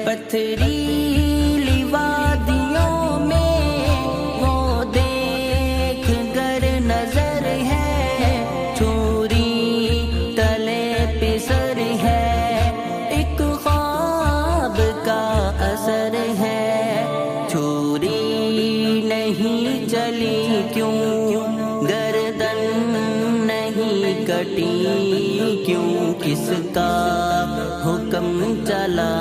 پتھریلی وادیوں میں وہ دیکھ گر نظر ہے، چھری تلے پسر ہے، ایک خواب کا اثر ہے، چھری نہیں چلی کیوں، گردن نہیں کٹی کیوں، کس کا حکم چلا